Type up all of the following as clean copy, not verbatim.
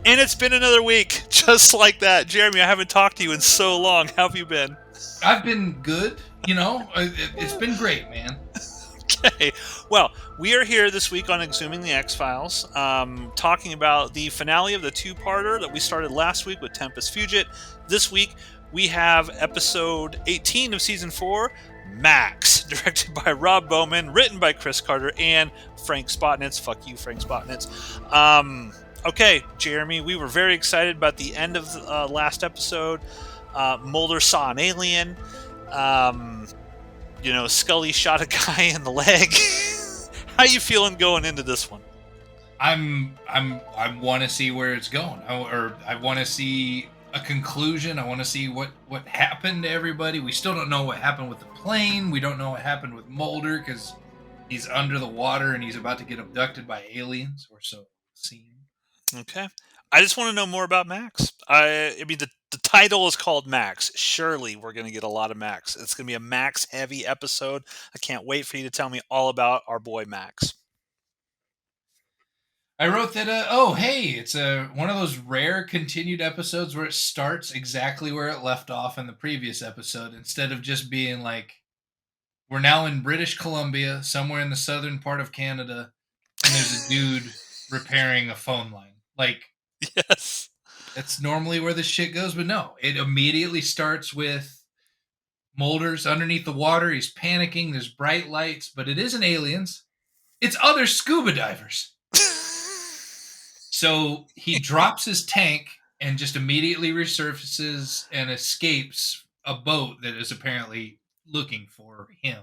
And it's been another week, just like that. Jeremy, I haven't talked to you in so long. How have you been? I've been good. It's been great, man. Okay. Well, we are here this week on Exhuming the X-Files, talking about the finale of the two-parter that we started last week with Tempest Fugit. This week, we have episode 18 of season 4, Max, directed by Rob Bowman, written by Chris Carter and Frank Spotnitz. Fuck you, Frank Spotnitz. Okay, Jeremy, we were very excited about the end of the last episode. Mulder saw an alien. Um, Scully shot a guy in the leg. How you feeling going into this one? I want to see where it's going. I want to see a conclusion. I want to see what happened to everybody. We still don't know what happened with the plane. We don't know what happened with Mulder because he's under the water and he's about to get abducted by aliens, or so it seems. Okay. I just want to know more about Max. I mean, the title is called Max. Surely we're going to get a lot of Max. It's going to be a Max heavy episode. I can't wait for you to tell me all about our boy Max. I wrote that. Oh, hey, it's one of those rare continued episodes where it starts exactly where it left off in the previous episode, instead of just being like, we're now in British Columbia, somewhere in the southern part of Canada, and there's a dude repairing a phone line. Like, Yes. that's normally where the shit goes, but no, it immediately starts with Mulder's underneath the water. He's panicking. There's bright lights, but it isn't aliens. It's other scuba divers. So he drops his tank and just immediately resurfaces and escapes a boat that is apparently looking for him.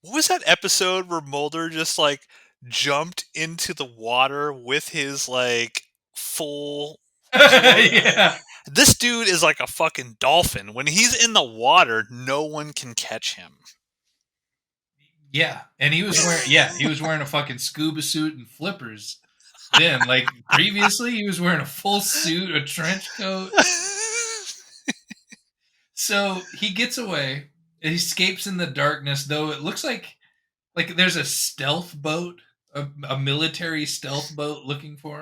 What was that episode where Mulder just like jumped into the water with his like full Yeah. This dude is like a fucking dolphin. When he's in the water, no one can catch him. Yeah. And he was wearing a fucking scuba suit and flippers. Then, like previously, he was wearing a full suit, a trench coat. So he gets away. He escapes in the darkness, though it looks like there's a stealth boat, a military stealth boat looking for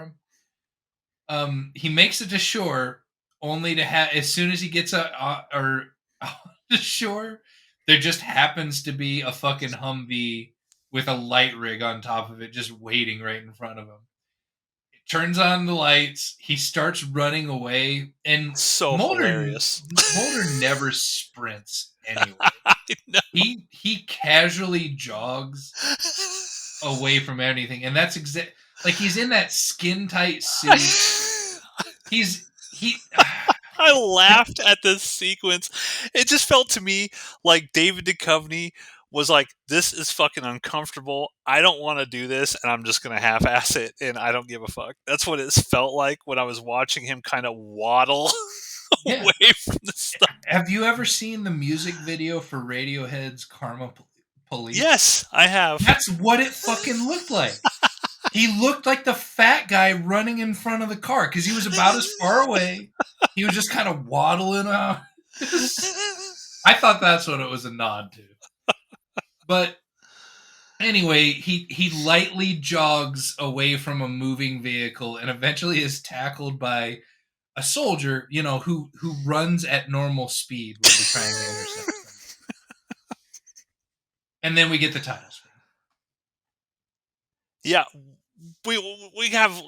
him. He makes it to shore, only to have, as soon as he gets or to shore, there just happens to be a fucking Humvee with a light rig on top of it, just waiting right in front of him. It turns on the lights. He starts running away, and So Mulder hilarious. Mulder never sprints anyway. I know. He casually jogs away from anything, and that's like he's in that skin tight suit. He I laughed at this sequence. It just felt to me like David Duchovny was like, this is fucking uncomfortable. I don't want to do this, and I'm just going to half-ass it, and I don't give a fuck. That's what it felt like when I was watching him kind of waddle Yeah. away from the stuff. Have you ever seen the music video for Radiohead's Karma Police? Yes, I have. That's what it fucking looked like. He looked like the fat guy running in front of the car because he was about as far away. He was just kind of waddling out. I thought that's what it was a nod to. But anyway, he lightly jogs away from a moving vehicle and eventually is tackled by a soldier, who runs at normal speed when we're trying to intercept them. And then we get the title screen. Yeah, we have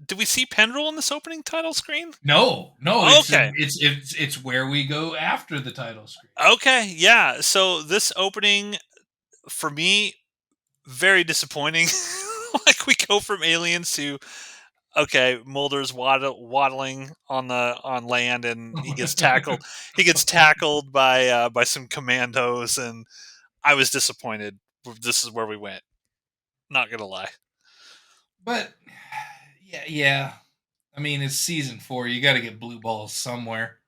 did we see Pendrell in this opening title screen? No, Okay. it's where we go after the title screen. Okay, yeah. So this opening for me very disappointing. Like we go from aliens to okay, Mulder's waddling on land and he gets tackled. He gets tackled by some commandos, and I was disappointed. This is where we went. Not gonna lie. But yeah. I mean, it's season 4. You got to get blue balls somewhere.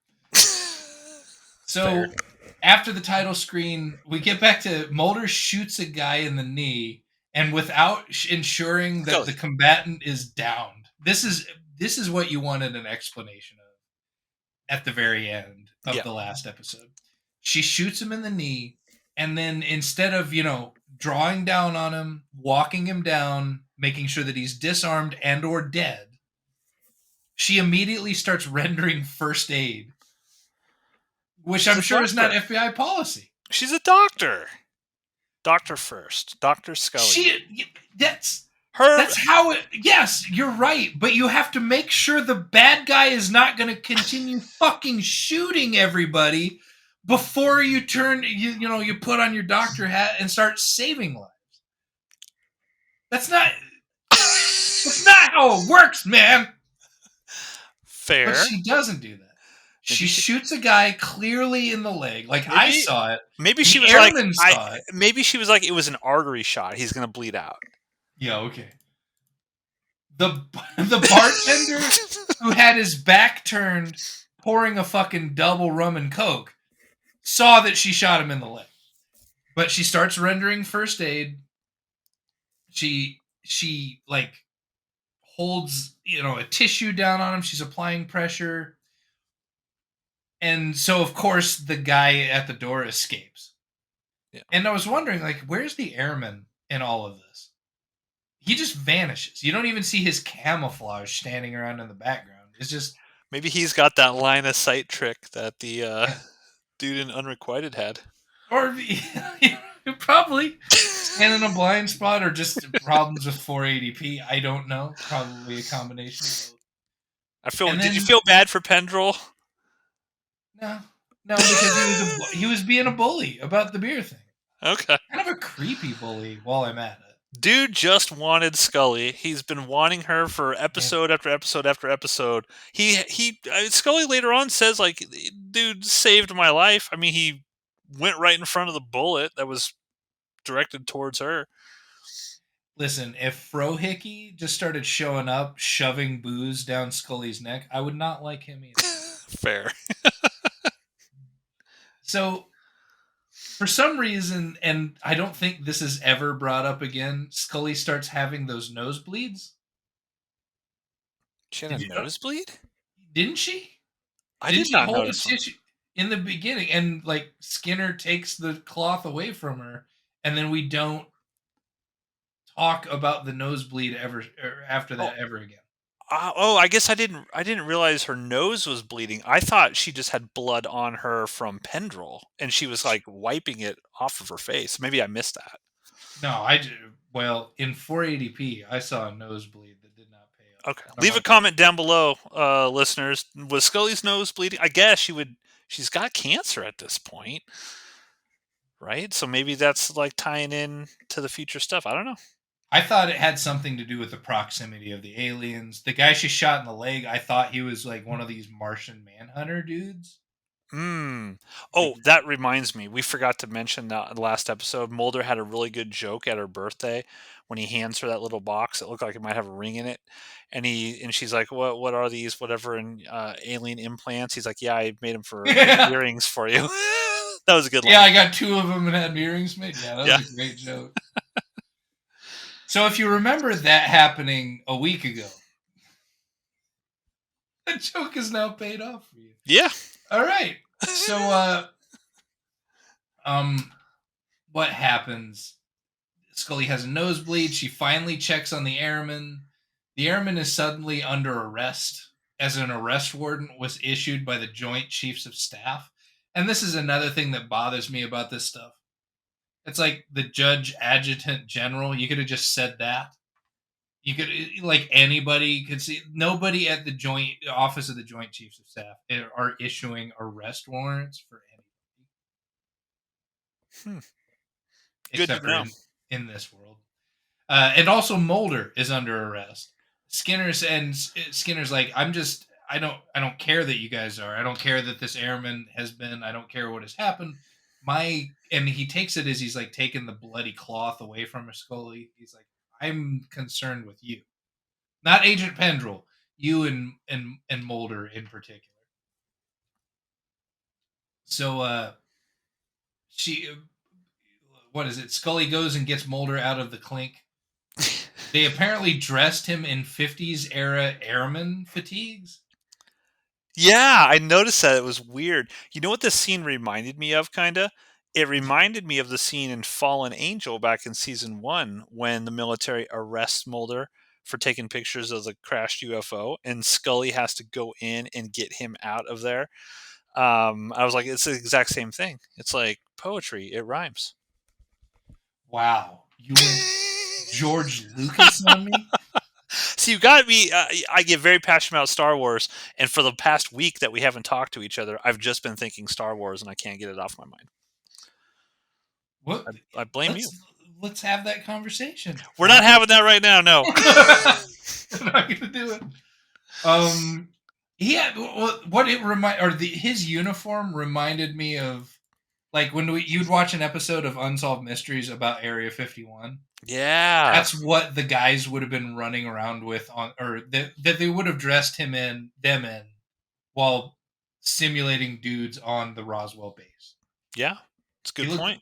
So Fair. after the title screen, we get back to Mulder shoots a guy in the knee, and without ensuring that the combatant is downed. This is what you wanted an explanation of at the very end of the last episode. She shoots him in the knee, and then instead of, drawing down on him, walking him down, making sure that he's disarmed and or dead, she immediately starts rendering first aid, which She's I'm a sure is not doctor. FBI policy. She's a doctor. Doctor first. Dr. Scully. That's Her that's how it. Yes, you're right, but you have to make sure the bad guy is not going to continue fucking shooting everybody before you turn. You put on your doctor hat and start saving lives. That's not. That's not how it works, man. But fair. she doesn't do that. Maybe She she shoots a guy clearly in the leg, like I maybe saw it. maybe she The was like airman I saw it. maybe she was like it was an artery shot. He's going to bleed out. Yeah, okay. The the bartender who had his back turned, pouring a fucking double rum and coke, saw that she shot him in the leg. But she starts rendering first aid. She like holds a tissue down on him. She's applying pressure, and so of course the guy at the door escapes. Yeah. And I was wondering, like, where's the airman in all of this? He just vanishes. You don't even see his camouflage standing around in the background. It's just Maybe he's got that line of sight trick that the yeah. dude in Unrequited had. Or probably stand in a blind spot or just problems with 480p. I don't know. Probably a combination of both. I feel. And Did you then feel bad for Pendrell? no, no, because he was being a bully about the beer thing. Okay. Kind of a creepy bully. While I'm at it, Dude just wanted Scully. He's been wanting her for yeah. episode after episode after episode. Scully later on says like, dude saved my life. I mean, he went right in front of the bullet that was directed towards her. Listen, if Frohickey just started showing up, shoving booze down Scully's neck, I would not like him either. Fair. So, for some reason, and I don't think this is ever brought up again, Scully starts having those nosebleeds. She had Did a you know? nosebleed? Didn't she? I Didn't did she not hold a notice them. tissue in the beginning? And like Skinner takes the cloth away from her, and then we don't talk about the nosebleed ever after Oh, that ever again. I guess I didn't realize her nose was bleeding. I thought she just had blood on her from Pendrell, and she was like wiping it off of her face. Maybe I missed that. No, well in 480p, I saw a nosebleed that did not pay off, Okay. and I'm Leave a like, comment down below, listeners. Was Scully's nose bleeding? I guess she would. She's got cancer at this point, right? So maybe that's like tying in to the future stuff. I don't know. I thought it had something to do with the proximity of the aliens. The guy she shot in the leg, I thought he was like one of these Martian Manhunter dudes. Hmm. Like, Oh, that reminds me. We forgot to mention that in the last episode. Mulder had a really good joke at her birthday when he hands her that little box that looked like it might have a ring in it, and she's like, "What are these? Whatever?" And alien implants. He's like, "Yeah, I made them for yeah, earrings for you." That was a good yeah, line. I got two of them and had earrings made. Yeah, that Yeah. was a great joke. So if you remember that happening a week ago, that joke is now paid off for you. Yeah. All right. So um what happens? Scully has a nosebleed. She finally checks on the airman. The airman is suddenly under arrest as an arrest warrant was issued by the Joint Chiefs of Staff. And this is another thing that bothers me about this stuff. It's like the judge adjutant general. You could have just said that. You could like anybody could see. Nobody at the joint office of the Joint Chiefs of Staff are issuing arrest warrants for anybody Hmm. Good to except for know. in this world. And also Mulder is under arrest. Skinner's like, I don't care that you guys are. I don't care that this airman has been. I don't care what has happened. And he takes it as he's like taking the bloody cloth away from her Scully. He's like, I'm concerned with you, not Agent Pendrell. You and Mulder in particular. So she, what is it? Scully goes and gets Mulder out of the clink. They apparently dressed him in 50s era airman fatigues. Yeah, I noticed that. It was weird. You know what this scene reminded me of, kinda? It reminded me of the scene in Fallen Angel back in season 1 when the military arrests Mulder for taking pictures of the crashed UFO, and Scully has to go in and get him out of there. I was like, it's the exact same thing. It's like poetry. It rhymes. Wow, you went George Lucas on me. So you got me. I get very passionate about Star Wars, and for the past week that we haven't talked to each other, I've just been thinking Star Wars, and I can't get it off my mind. What? I blame you. Let's have that conversation. We're not having that right now. No. I'm not gonna do it. He had what it remind or his uniform reminded me of, like when you'd watch an episode of Unsolved Mysteries about Area 51. Yeah. That's what the guys would have been running around with on, or that they would have dressed them in, while simulating dudes on the Roswell base. Yeah. It's a good point.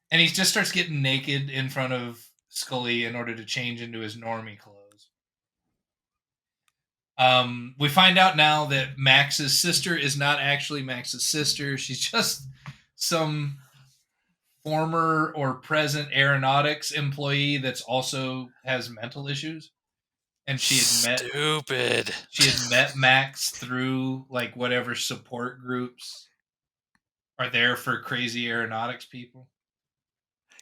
And he just starts getting naked in front of Scully in order to change into his normie clothes. We find out now that Max's sister is not actually Max's sister. She's just some former or present aeronautics employee that's also has mental issues. And she had met Max through like whatever support groups are there for crazy aeronautics people.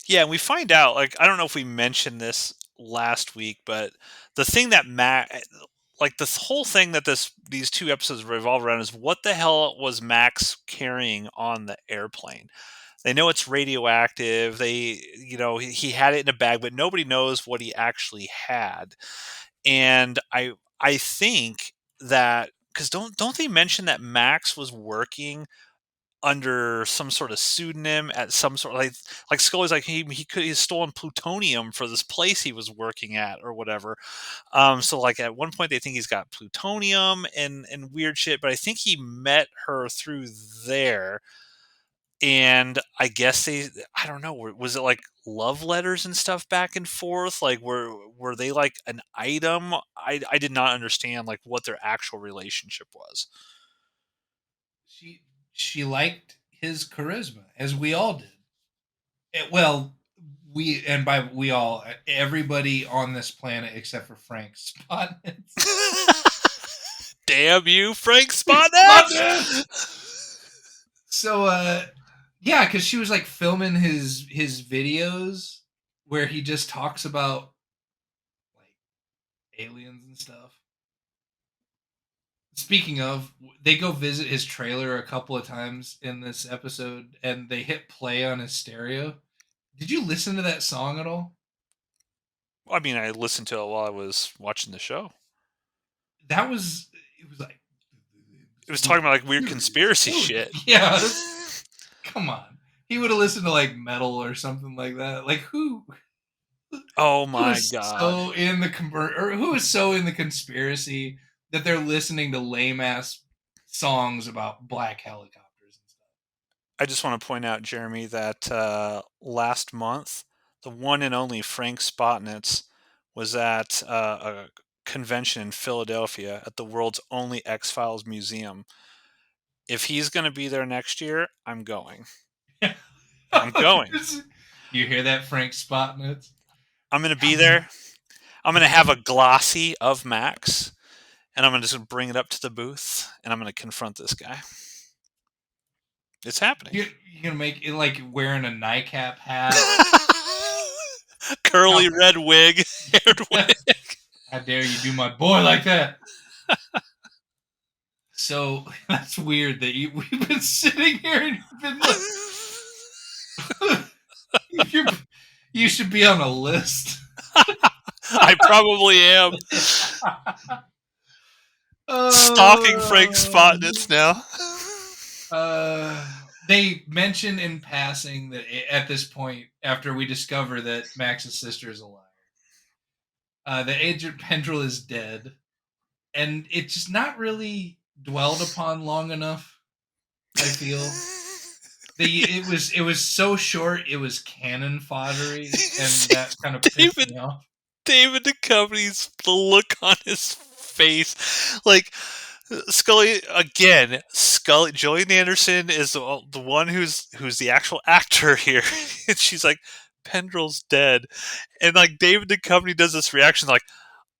Yeah, and we find out, like, I don't know if we mentioned this last week, but the thing that like this whole thing that these two episodes revolve around is what the hell was Max carrying on the airplane? They know it's radioactive. He had it in a bag, but nobody knows what he actually had. And I think that, because don't they mention that Max was working under some sort of pseudonym at some sort, like Scully's like he's stolen plutonium for this place he was working at or whatever. So like at one point they think he's got plutonium and weird shit, but I think he met her through there. And I guess I don't know, was it like love letters and stuff back and forth? Like were they like an item? I did not understand like what their actual relationship was. She liked his charisma, as we all did. Well, and by we all, everybody on this planet except for Frank Spotnitz. Damn you, Frank Spotnitz! So, yeah, because she was like filming his videos where he just talks about like aliens and stuff. Speaking of, they go visit his trailer a couple of times in this episode, and they hit play on his stereo. Did you listen to that song at all? I mean, I listened to it while I was watching the show. It was like it was talking about like weird conspiracy shit. Yeah, come on. He would have listened to like metal or something like that. Like who? Oh my god! So in the who is so in the conspiracy that they're listening to lame ass songs about black helicopters and stuff. I just want to point out, Jeremy, that last month, the one and only Frank Spotnitz was at a convention in Philadelphia at the world's only X-Files museum. If he's going to be there next year, I'm going. I'm going. You hear that, Frank Spotnitz? I'm going to be there. I'm going to have a glossy of Max, and I'm going to just bring it up to the booth, and I'm going to confront this guy. It's happening. You're going to make it like wearing a NICAP hat. Curly red wig. Haired wig. How dare you do my boy like that? So that's weird that we've been sitting here and you've been like, you should be on a list. I probably am. Stalking Frank Spotnitz now. They mention in passing that at this point, after we discover that Max's sister is alive, that Agent Pendrell is dead, and it's just not really dwelled upon long enough. I feel it was so short, it was cannon foddery, and that kind of pissed me off. David Duchovny's the look on his face, like Scully again. Gillian Anderson is the one who's the actual actor here, and she's like, Pendrell's dead, and like David Duchovny does this reaction like,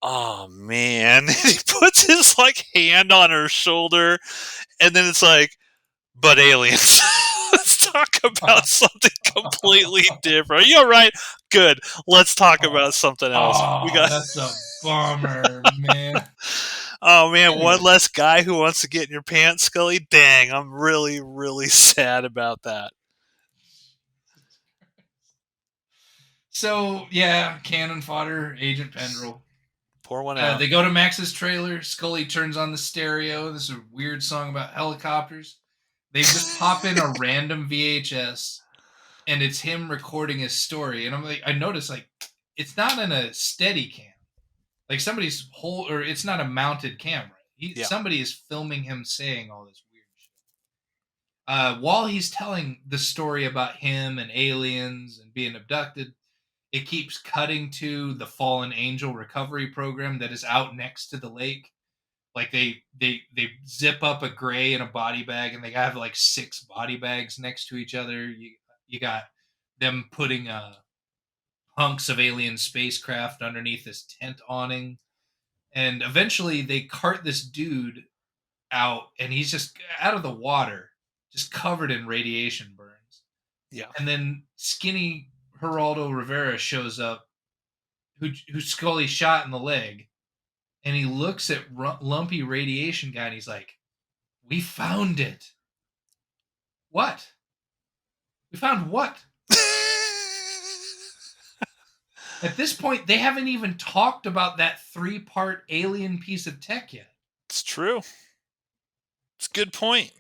Oh man, he puts his like hand on her shoulder, and then it's like, but aliens. Let's talk about something completely different. You're right. Good. Let's talk about something else. We Oh, got. that's a bummer, man. Oh man, one Anyways, less guy who wants to get in your pants, Scully. Dang, I'm really, really sad about that. so yeah, cannon fodder, Agent Pendrell. Pour one out. They go to Max's trailer. Scully turns on the stereo. This is a weird song about helicopters. They just pop in a random VHS, and it's him recording his story. And I'm like, I notice like it's not in a steady cam. Like somebody's whole, or it's not a mounted camera. Yeah, Somebody is filming him saying all this weird shit. While he's telling the story about him and aliens and being abducted, it keeps cutting to the fallen angel recovery program that is out next to the lake. Like they zip up a gray in a body bag, and they have like 6 body bags next to each other. You got them putting hunks of alien spacecraft underneath this tent awning, and eventually they cart this dude out, and he's just out of the water, just covered in radiation burns. yeah. And then skinny Geraldo Rivera shows up, who Scully shot in the leg, and he looks at lumpy radiation guy, and he's like, "We found it." What? We found what? At this point, they haven't even talked about that 3-part alien piece of tech yet. It's true. It's a good point.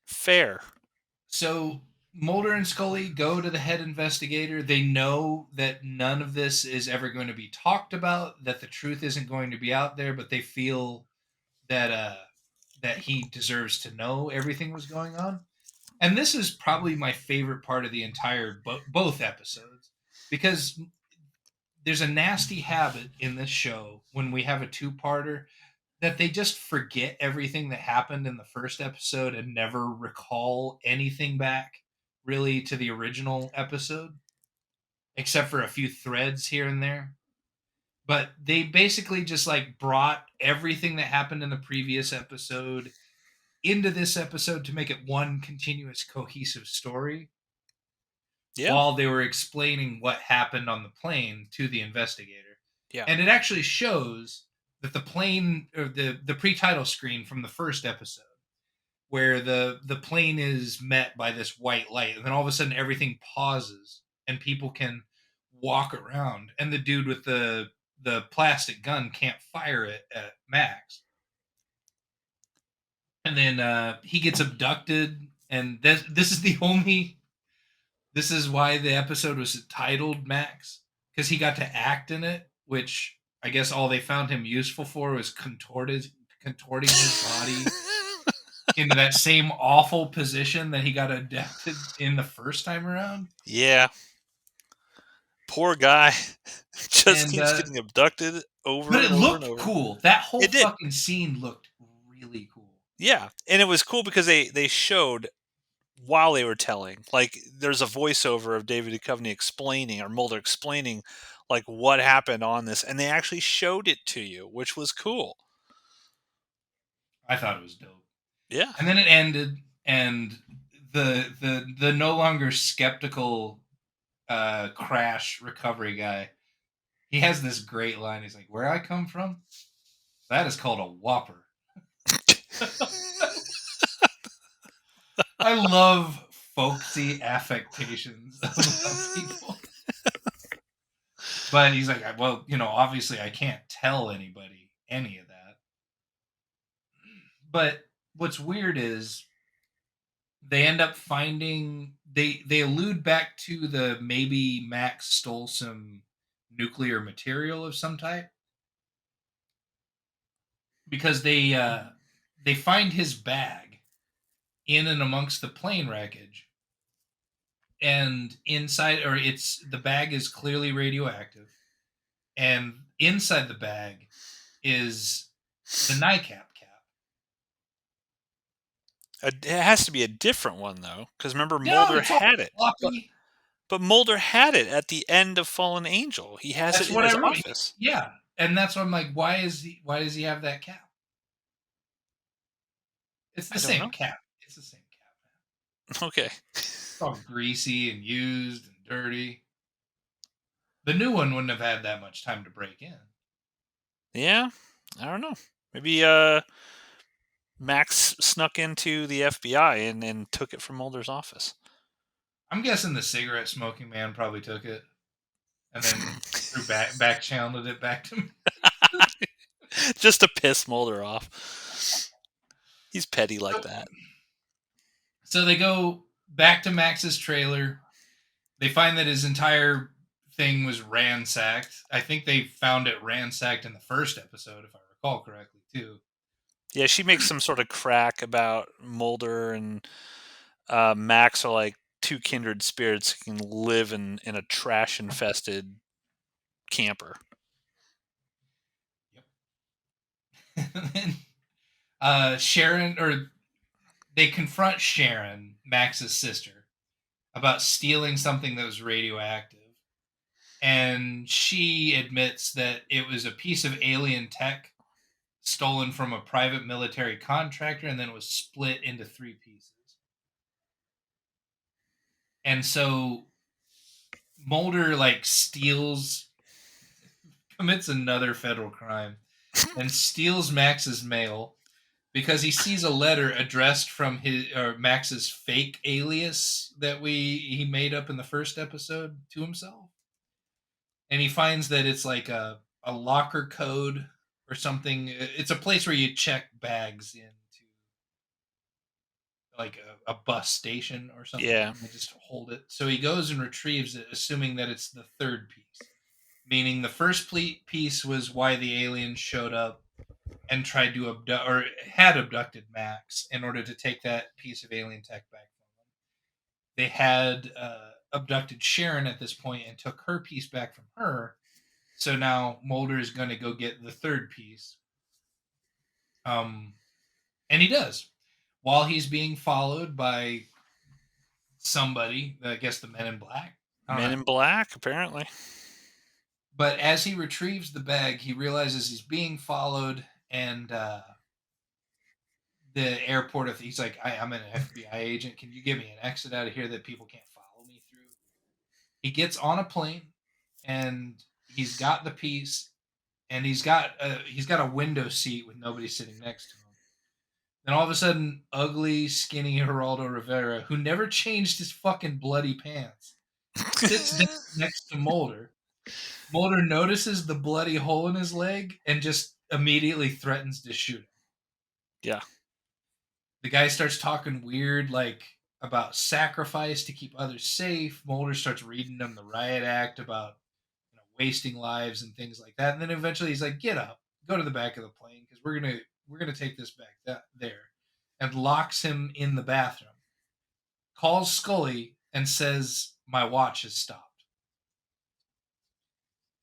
Fair. So Mulder and Scully go to the head investigator. They know that none of this is ever going to be talked about, that the truth isn't going to be out there, but they feel that that he deserves to know everything was going on. And this is probably my favorite part of the entire both episodes, because there's a nasty habit in this show when we have a two-parter that they just forget everything that happened in the first episode and never recall anything back really to the original episode, except for a few threads here and there. But they basically just like brought everything that happened in the previous episode into this episode to make it one continuous cohesive story, Yeah, while they were explaining what happened on the plane to the investigator. yeah, And it actually shows that the plane, or the pre-title screen from the first episode, where the plane is met by this white light, and then all of a sudden everything pauses and people can walk around, and the dude with the plastic gun can't fire it at Max. And then he gets abducted, and this is the only, this is why the episode was titled Max, because he got to act in it, which I guess all they found him useful for was contorting his body into that same awful position that he got adapted in the first time around. yeah. Poor guy. Just And keeps getting abducted over but it and over and looked over. cool. That whole It did. fucking scene looked really cool. Yeah, and it was cool because they showed while they were telling. Like, there's a voiceover of David Duchovny explaining, or Mulder explaining, like what happened on this, and they actually showed it to you, which was cool. I thought it was dope. Yeah. And then it ended, and the no longer skeptical crash recovery guy, he has this great line. He's like, "Where I come from, that is called a whopper." I love folksy affectations of people. But he's like, "Well, obviously I can't tell anybody any of that." But what's weird is they end up finding, they allude back to the maybe Max stole some nuclear material of some type, because they find his bag in and amongst the plane wreckage, and inside, or it's, the bag is clearly radioactive, and inside the bag is the NICAP cap. It has to be a different one though, because remember No, Mulder it's all had it, floppy. but Mulder had it at the end of Fallen Angel. He has it That's in what I his wrote. office. Yeah, And that's why I'm like, why does he have that cap? It's the I don't same know. cap. It's the same cap, man. Okay. It's all greasy and used and dirty. The new one wouldn't have had that much time to break in. Yeah, I don't know. Maybe Max snuck into the FBI and took it from Mulder's office. I'm guessing the cigarette smoking man probably took it and then back channeled it back to me. Just to piss Mulder off. He's petty like So, that. so they go back to Max's trailer. They find that his entire thing was ransacked. I think they found it ransacked in the first episode, if I recall correctly, too. Yeah, she makes some sort of crack about Mulder and Max are like two kindred spirits who can live in a trash infested camper. Yep. And then Sharon, or they confront Sharon, Max's sister, about stealing something that was radioactive. And she admits that it was a piece of alien tech stolen from a private military contractor and then it was split into three pieces. And so Mulder like commits another federal crime and steals Max's mail because he sees a letter addressed from his or Max's fake alias that he made up in the first episode to himself. And he finds that it's like a locker code or something. It's a place where you check bags into like a bus station or something, Yeah, and they just hold it. So he goes and retrieves it, assuming that it's the third piece, meaning the first piece was why the aliens showed up and tried to abduct or had abducted Max in order to take that piece of alien tech back from them. They had abducted Sharon at this point and took her piece back from her. So now Mulder is going to go get the third piece. Um, and he does while he's being followed by somebody. I guess the Men in Black. I don't Men know. in Black apparently. But as he retrieves the bag, he realizes he's being followed, and the airport. He's like, I'm an FBI agent. Can you give me an exit out of here that people can't follow me through? He gets on a plane, and he's got the piece, and he's got a window seat with nobody sitting next to him. Then all of a sudden, ugly, skinny Geraldo Rivera, who never changed his fucking bloody pants, sits down next to Mulder. Mulder notices the bloody hole in his leg and just immediately threatens to shoot him. Yeah. The guy starts talking weird, like about sacrifice to keep others safe. Mulder starts reading him the riot act about wasting lives and things like that. And then eventually he's like, "Get up, go to the back of the plane because we're gonna take this back there," and locks him in the bathroom. Calls Scully and says, "My watch has stopped."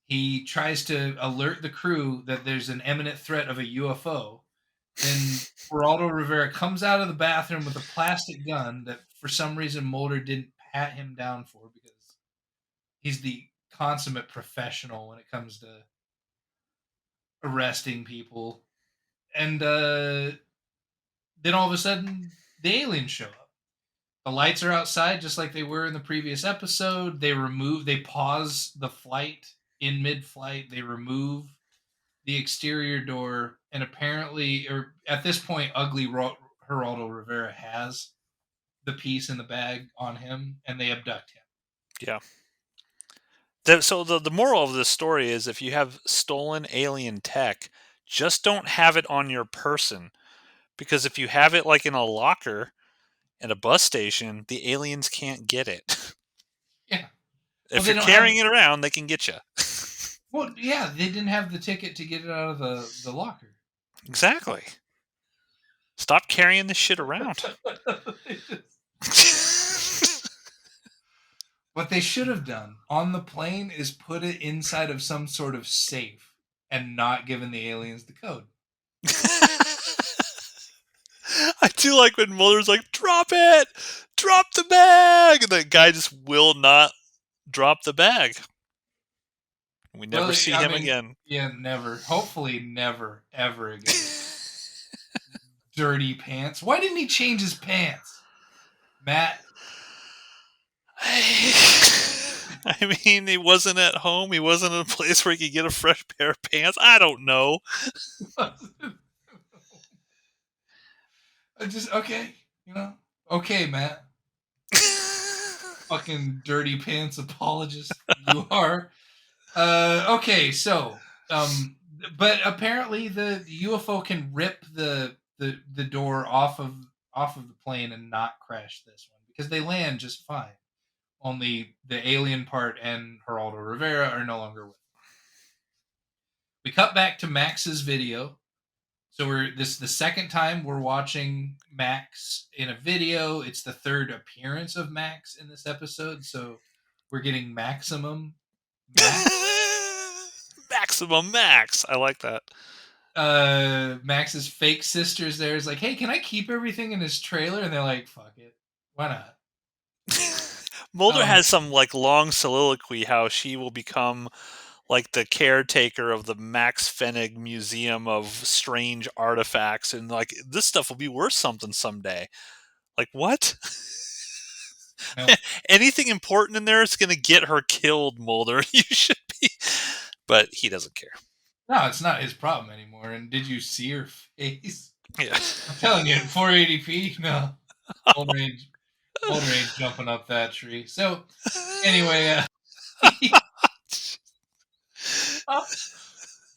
He tries to alert the crew that there's an imminent threat of a UFO. Then Geraldo Rivera comes out of the bathroom with a plastic gun that for some reason Mulder didn't pat him down for because he's the consummate professional when it comes to arresting people. And then all of a sudden, the aliens show up. The lights are outside just like they were in the previous episode. They pause the flight in mid flight. They remove the exterior door, and apparently, or at this point, ugly Geraldo Rivera has the piece in the bag on him, and they abduct him. Yeah. So the moral of this story is if you have stolen alien tech, just don't have it on your person. Because if you have it like in a locker at a bus station, the aliens can't get it. Yeah. Well, If they you're don't have. carrying it around, they can get you. Well, yeah, they didn't have the ticket to get it out of the locker. Exactly. Stop carrying this shit around. They just- What they should have done on the plane is put it inside of some sort of safe and not given the aliens the code. I do like when Mulder's like, drop it! Drop the bag! And the guy just will not drop the bag. We never Well, see I him mean, again. yeah, never. Hopefully, never, ever again. Dirty pants. Why didn't he change his pants, Matt? I mean, he wasn't at home. He wasn't in a place where he could get a fresh pair of pants. I don't know. I just okay, okay, Matt. Fucking dirty pants apologist you are. Okay, so but apparently the UFO can rip the door off of the plane and not crash this one because they land just fine. Only the alien part and Geraldo Rivera are no longer with. We cut back to Max's video. So this is the second time we're watching Max in a video. It's the third appearance of Max in this episode, so we're getting maximum Max. Maximum Max. I like that. Max's fake sister's there is like, hey, can I keep everything in his trailer? And they're like, fuck it, why not? Mulder Um, has some like long soliloquy how she will become like the caretaker of the Max Fennig Museum of Strange Artifacts, and like this stuff will be worth something someday. Like what? no, Anything important in there is going to get her killed, Mulder. You should be, but he doesn't care. no, it's not his problem anymore. And did you see her face? Yeah. I'm telling you, in 480p, no, Mulder ain't, Mulder ain't jumping up that tree. So anyway,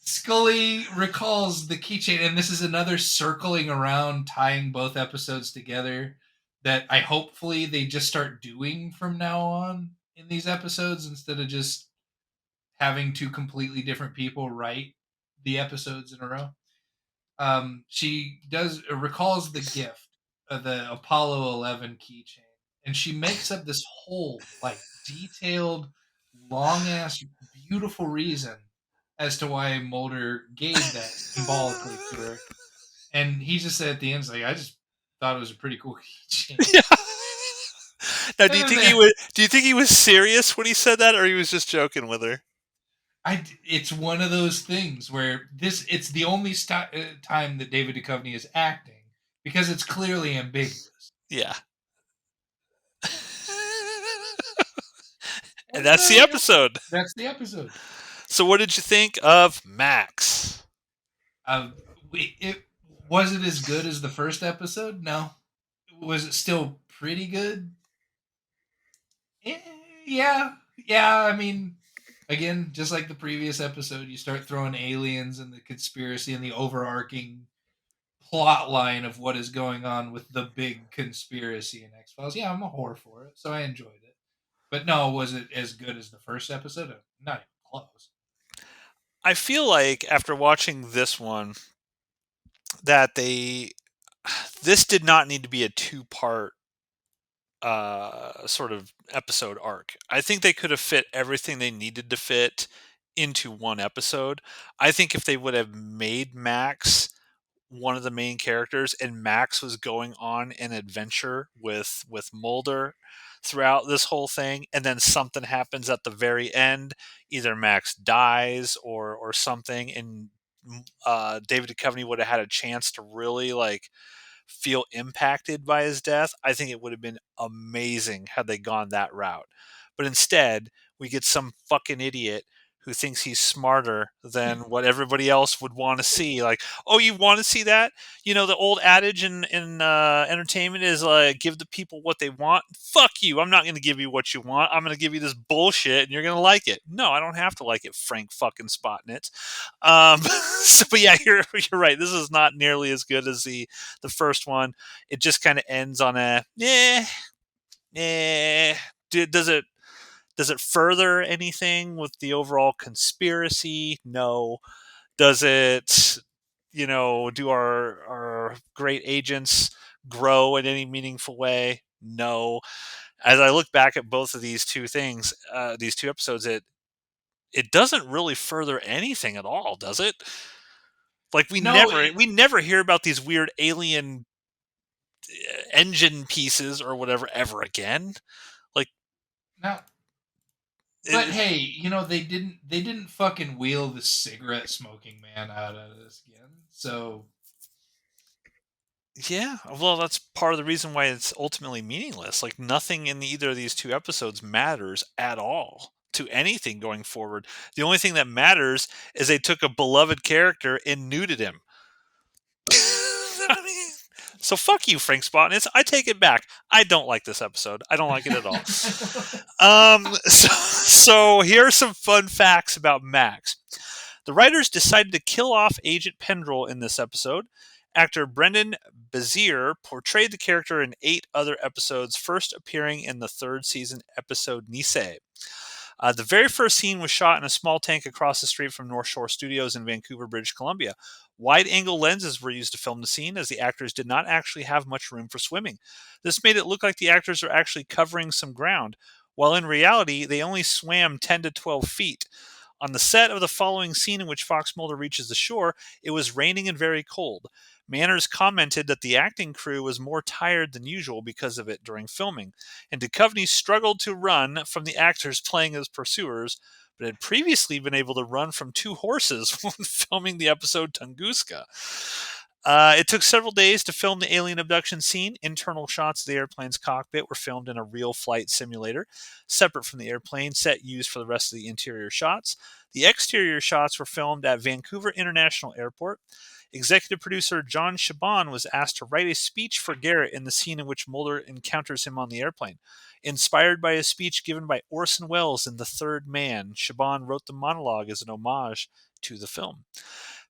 Scully recalls the keychain, and this is another circling around, tying both episodes together that I hopefully they just start doing from now on in these episodes instead of just having two completely different people write the episodes in a row. She does recalls the gift of the Apollo 11 keychain, and she makes up this whole like detailed, long ass, beautiful reason as to why Mulder gave that symbolically to her. And he just said at the end, like, I just thought it was a pretty cool keychain. Yeah. Now, And then the, do you think he was serious when he said that, or he was just joking with her? it's one of those things where it's the only time that David Duchovny is acting because it's clearly ambiguous. Yeah. And And that's the episode. that's the episode. So, what did you think of Max? Um, it was it as good as the first episode? No. Was it still pretty good? Eh, yeah, yeah. I mean, again, just like the previous episode, you start throwing aliens and the conspiracy and the overarching plot line of what is going on with the big conspiracy in X Files. Yeah, I'm a whore for it, so I enjoyed it. But no, was it as good as the first episode? Not even close. I feel like after watching this one, that this did not need to be a two-part sort of episode arc. I think they could have fit everything they needed to fit into one episode. I think if they would have made Max one of the main characters and Max was going on an adventure with Mulder throughout this whole thing, and then something happens at the very end, either Max dies or something, and David Duchovny would have had a chance to really like feel impacted by his death. I think it would have been amazing had they gone that route. But instead, we get some fucking idiot who thinks he's smarter than what everybody else would want to see. Like, oh, you want to see that? You know, the old adage in entertainment is like, give the people what they want. Fuck you. I'm not going to give you what you want. I'm going to give you this bullshit and you're going to like it. No, I don't have to like it, Frank fucking Spotnitz. So, but yeah, you're right. This is not nearly as good as the first one. It just kind of ends on a, eh. Does it further anything with the overall conspiracy? No. Does it, do our great agents grow in any meaningful way? No. As I look back at both of these two things, these two episodes, it doesn't really further anything at all, does it? Like No, we never hear about these weird alien engine pieces or whatever ever again. Like no. But It, hey, they didn't fucking wheel the cigarette smoking man out of the skin. So yeah, well, that's part of the reason why it's ultimately meaningless. Like nothing in either of these two episodes matters at all to anything going forward. The only thing that matters is they took a beloved character and nuded him. I mean, so fuck you, Frank Spotnitz. I take it back. I don't like this episode. I don't like it at all. So here are some fun facts about Max. The writers decided to kill off Agent Pendrell in this episode. Actor Brendan Bezier portrayed the character in 8 other episodes, first appearing in the 3rd season episode Nisei. The very first scene was shot in a small tank across the street from North Shore Studios in Vancouver, British Columbia. Wide angle lenses were used to film the scene as the actors did not actually have much room for swimming. This made it look like the actors were actually covering some ground, while in reality, they only swam 10 to 12 feet. On the set of the following scene in which Fox Mulder reaches the shore, it was raining and very cold. Manners commented that the acting crew was more tired than usual because of it during filming, and Duchovny struggled to run from the actors playing as pursuers, but had previously been able to run from 2 horses when filming the episode Tunguska. It took several days to film the alien abduction scene. Internal shots of the airplane's cockpit were filmed in a real flight simulator, separate from the airplane set used for the rest of the interior shots. The exterior shots were filmed at Vancouver International Airport. Executive producer John Chabon was asked to write a speech for Garrett in the scene in which Mulder encounters him on the airplane. Inspired by a speech given by Orson Welles in The Third Man, Chabon wrote the monologue as an homage to the film.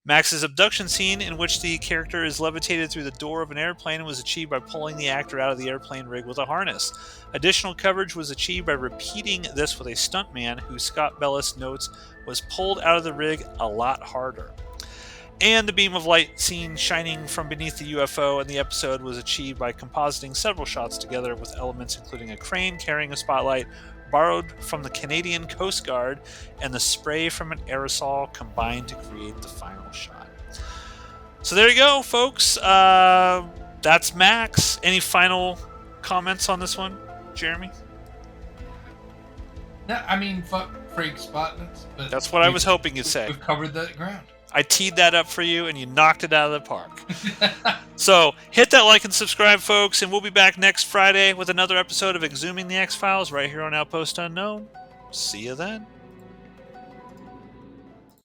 Max's abduction scene, in which the character is levitated through the door of an airplane, was achieved by pulling the actor out of the airplane rig with a harness. Additional coverage was achieved by repeating this with a stuntman who Scott Bellis notes was pulled out of the rig a lot harder. And the beam of light seen shining from beneath the UFO in the episode was achieved by compositing several shots together with elements including a crane carrying a spotlight, borrowed from the Canadian Coast Guard, and the spray from an aerosol combined to create the final shot. So there you go, folks. That's Max. Any final comments on this one, Jeremy? no, I mean fuck Frank Spotnitz, but That's what I was hoping you'd say. we've covered that ground. I teed that up for you, and you knocked it out of the park. So hit that like and subscribe, folks, and we'll be back next Friday with another episode of Exhuming the X-Files right here on Outpost Unknown. See you then.